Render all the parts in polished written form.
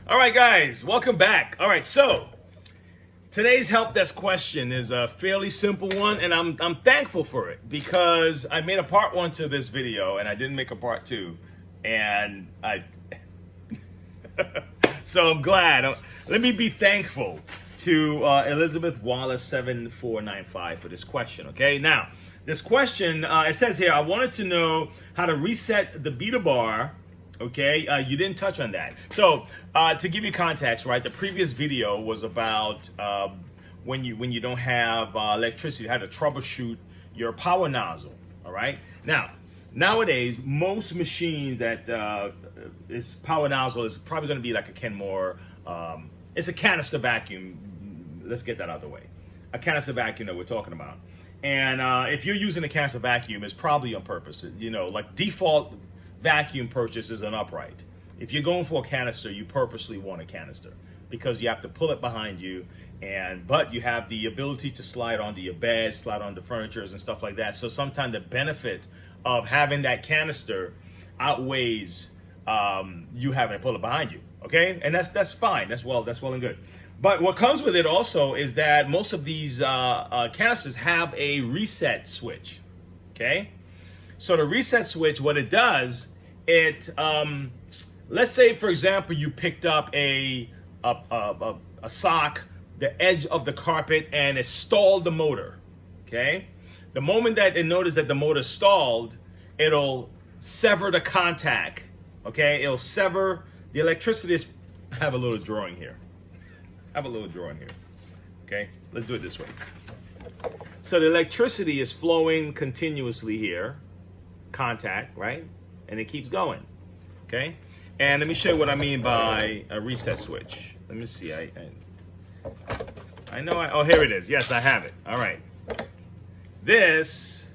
All right, guys, welcome back. All right, so today's help desk question is a fairly simple one, and I'm thankful for it because I made a part one to this video and I didn't make a part two, and so I'm glad. Let me be thankful to Elizabeth Wallace 7495 for this question. Okay, now this question it says here, I wanted to know how to reset the beta bar. Okay, you didn't touch on that. So to give you context, right, the previous video was about when you don't have electricity, how to troubleshoot your power nozzle. All right. Now, nowadays, most machines that this power nozzle is probably going to be like a Kenmore. It's a canister vacuum. Let's get that out of the way. A canister vacuum that we're talking about. And if you're using a canister vacuum, it's probably on purpose. You know, like default vacuum purchase is an upright. If you're going for a canister, you purposely want a canister because you have to pull it behind you, but you have the ability to slide onto your bed, slide onto furnitures and stuff like that. So sometimes the benefit of having that canister outweighs you having to pull it behind you. Okay, and that's fine. That's well and good. But what comes with it also is that most of these canisters have a reset switch. Okay. So the reset switch, what it does, let's say, for example, you picked up a sock, the edge of the carpet, and it stalled the motor, okay? The moment that it notices that the motor stalled, it'll sever the contact, okay? It'll sever the electricity. I have a little drawing here. Okay? Let's do it this way. So the electricity is flowing continuously here. Contact, right? And it keeps going. Okay? And let me show you what I mean by a reset switch. Let me see. I know oh, here it is. Yes, I have it. All right. This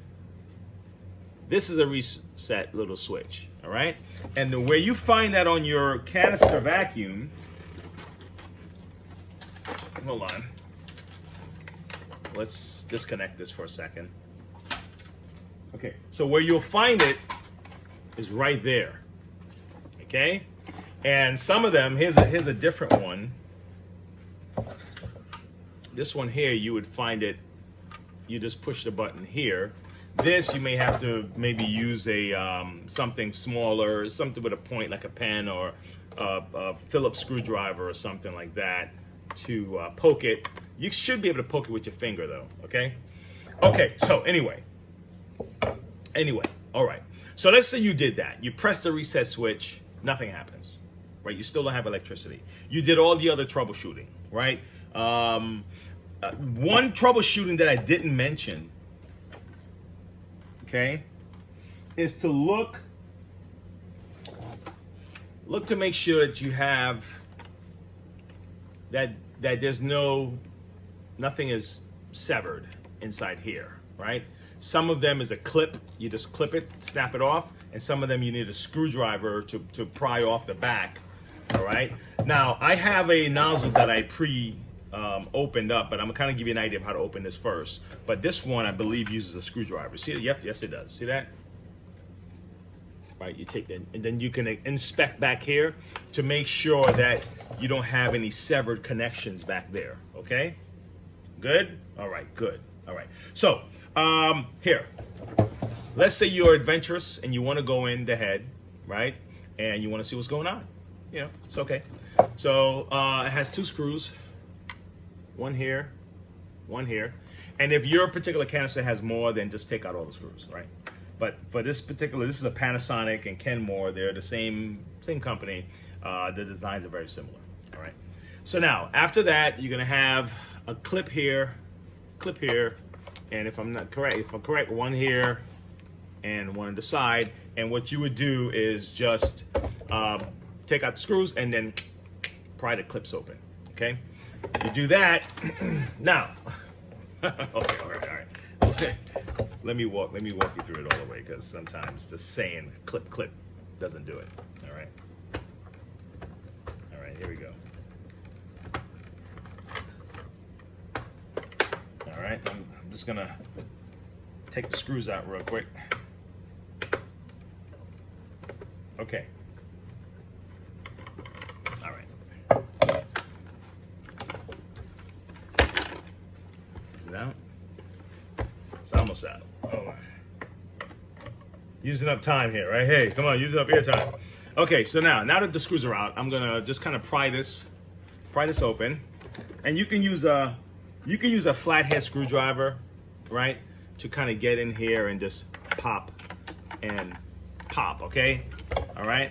is a reset little switch. All right? And the way you find that on your canister vacuum, hold on. Let's disconnect this for a second. Okay, so where you'll find it is right there, okay? And some of them, here's a different one. This one here, you would find it, you just push the button here. This, you may have to maybe use a something smaller, something with a point like a pen or a Phillips screwdriver or something like that to poke it. You should be able to poke it with your finger though, okay? Okay, so anyway, all right. So let's say you did that. You press the reset switch, nothing happens, right? You still don't have electricity. You did all the other troubleshooting, right? One troubleshooting that I didn't mention, okay, is to look to make sure that you have that there's nothing is severed inside here, right? Some of them is a clip, you just clip it, snap it off, and some of them you need a screwdriver to pry off the back, all right? Now, I have a nozzle that I opened up, but I'm gonna kind of give you an idea of how to open this first. But this one, I believe, uses a screwdriver. See, yep, yes it does. See that? Right, you take that, and then you can inspect back here to make sure that you don't have any severed connections back there, okay? Good? All right, good. All right, so here, let's say you're adventurous and you want to go in the head, right? And you want to see what's going on. You know, it's okay. So it has two screws, one here, one here. And if your particular canister has more, then just take out all the screws, right? But for this particular, this is a Panasonic and Kenmore. They're the same company. The designs are very similar, all right? So now, after that, you're gonna have a clip here, and if I'm correct, one here and one on the side. And what you would do is just take out the screws and then pry the clips open, okay? You do that, now, okay, all right. Okay. Let me walk you through it all the way, because sometimes just saying clip doesn't do it, all right? All right, here we go. All right, I'm just gonna take the screws out real quick. Okay. All right. No, it's almost out. Oh my. Using up time here, right? Hey, come on, using up air time. Okay, so now that the screws are out, I'm gonna just kind of pry this open, and you can use a flathead screwdriver, right, to kind of get in here and just pop and pop. Okay, all right.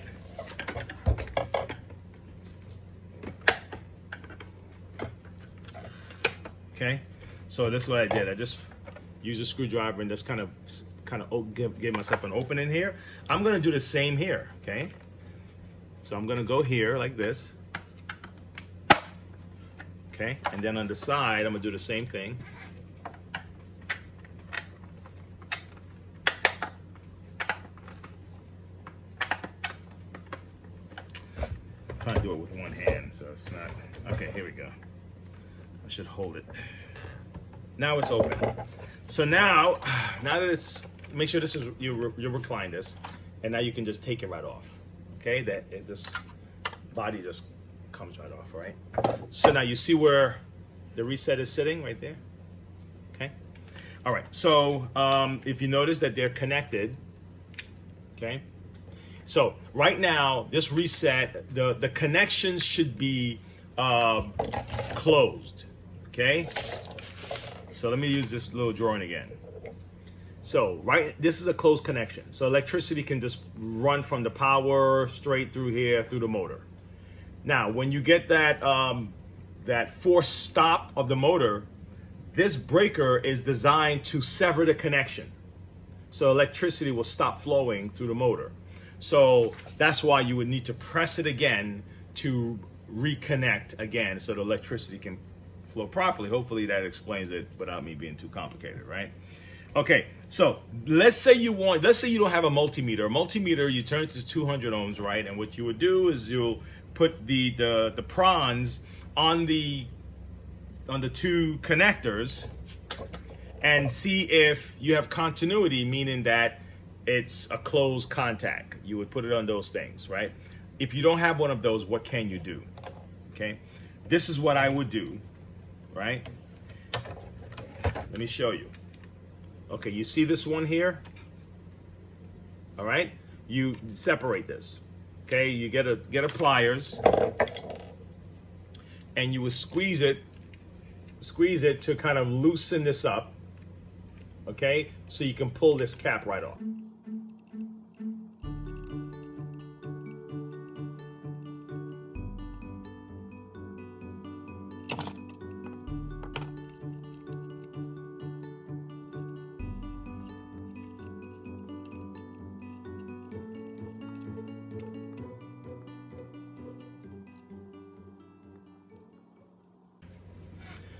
Okay, so this is what I did. I just used a screwdriver and just kind of give myself an opening here. I'm gonna do the same here. Okay, so I'm gonna go here like this. Okay, and then on the side, I'm gonna do the same thing. I'm trying to do it with one hand, so it's not. Okay, here we go. I should hold it. Now it's open. So now that it's, make sure this is, you recline this, and now you can just take it right off. Okay, this body just comes right off, right? So now you see where the reset is sitting right there. Okay. All right. So if you notice that they're connected, okay. So right now, this reset, the connections should be closed. Okay. So let me use this little drawing again. So this is a closed connection. So electricity can just run from the power straight through here through the motor. Now, when you get that forced stop of the motor, this breaker is designed to sever the connection. So electricity will stop flowing through the motor. So that's why you would need to press it again to reconnect again so the electricity can flow properly. Hopefully that explains it without me being too complicated, right? Okay, so let's say you don't have a multimeter. A multimeter, you turn it to 200 ohms, right? And what you would do is you'll put the prongs on the two connectors and see if you have continuity, meaning that it's a closed contact. You would put it on those things, right? If you don't have one of those, what can you do? Okay, this is what I would do, right? Let me show you. Okay, you see this one here? All right, you separate this. Okay, you get a pliers, and you would squeeze it to kind of loosen this up. Okay, so you can pull this cap right off.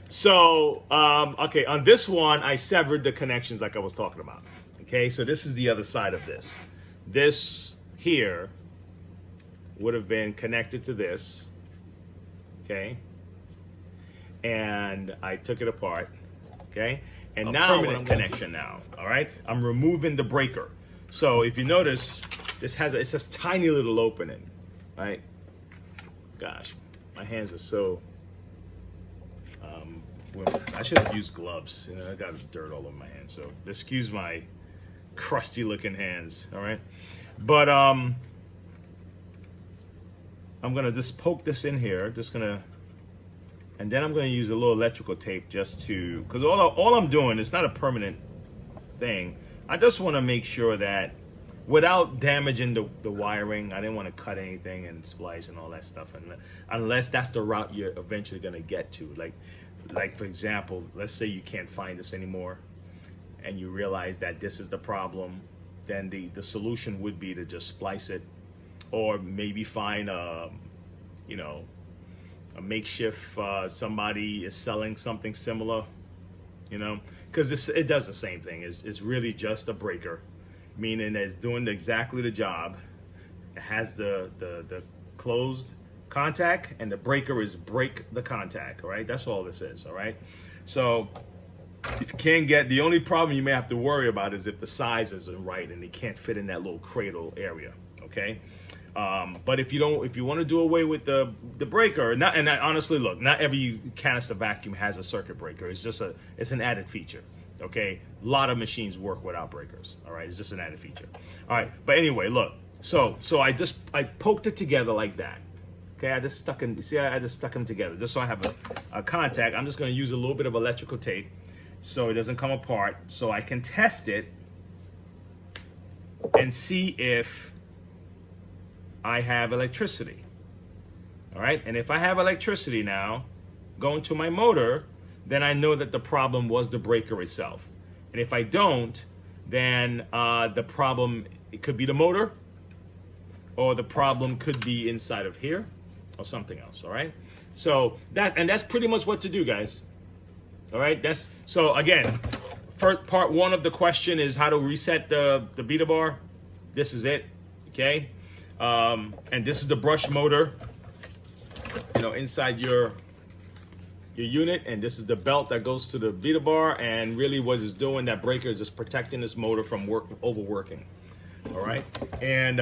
So, okay, on this one, I severed the connections like I was talking about. Okay, so this is the other side of this. This here would have been connected to this, okay? And I took it apart, okay? And now permanent connection now, all right? I'm removing the breaker. So if you notice, it's this tiny little opening, right? Gosh, my hands are so... I should have used gloves. You know, I got dirt all over my hands, so excuse my crusty looking hands, all right? But I'm gonna just poke this in here, and then I'm gonna use a little electrical tape just to, because all I'm doing, it's not a permanent thing. I just wanna make sure that without damaging the wiring, I didn't want to cut anything and splice and all that stuff, and unless that's the route you're eventually gonna get to. Like for example, let's say you can't find this anymore and you realize that this is the problem, then the solution would be to just splice it, or maybe find a makeshift, somebody is selling something similar, because it does the same thing. It's really just a breaker, meaning it's doing exactly the job. It has the closed contact, and the breaker is break the contact, all right? That's all this is, all right? So if you can't get, the only problem you may have to worry about is if the size isn't right and it can't fit in that little cradle area, okay? But if you want to do away with the breaker, honestly, look, not every canister vacuum has a circuit breaker. It's an added feature. Okay, a lot of machines work without breakers. All right, it's just an added feature. All right, but anyway, look. So I poked it together like that. Okay, I just stuck them together just so I have a contact. I'm just going to use a little bit of electrical tape so it doesn't come apart, so I can test it and see if I have electricity. All right, and if I have electricity now going to my motor, then I know that the problem was the breaker itself. And if I don't, then the problem, it could be the motor, or the problem could be inside of here, or something else. All right, so that's pretty much what to do, guys. All right, so again, first part one of the question is how to reset the beta bar. This is it. Okay, and this is the brush motor, inside your unit, and this is the belt that goes to the beta bar, and really what it's doing, that breaker is just protecting this motor from overworking. All right, and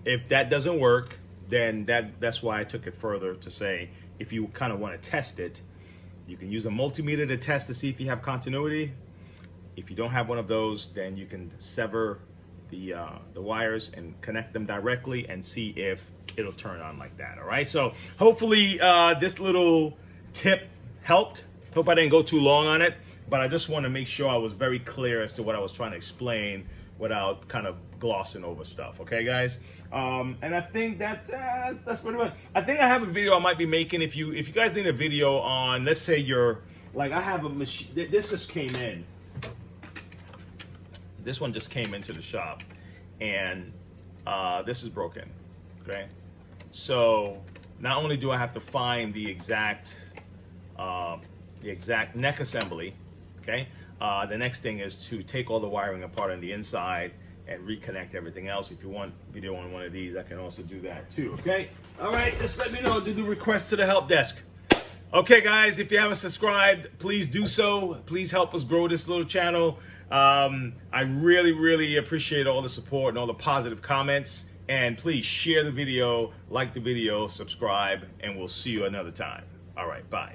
if that doesn't work, then that's why I took it further to say, if you kind of want to test it, you can use a multimeter to test to see if you have continuity. If you don't have one of those, then you can sever the wires and connect them directly and see if it'll turn on like that. All right, so hopefully this little tip helped. Hope I didn't go too long on it, but I just want to make sure I was very clear as to what I was trying to explain without kind of glossing over stuff. Okay, guys, and I think that's pretty much. I think I have a video I might be making. If you guys need a video on, let's say I have a machine. This just came in. This one just came into the shop, and this is broken. Okay, so not only do I have to find the exact neck assembly, okay, the next thing is to take all the wiring apart on the inside and reconnect everything else. If you want video on one of these, I can also do that too. Okay, all right, just let me know. Do the request to the help desk. Okay, guys, if you haven't subscribed, please do so. Please help us grow this little channel. I really appreciate all the support and all the positive comments. And please share the video, like the video, subscribe, and we'll see you another time. All right, bye.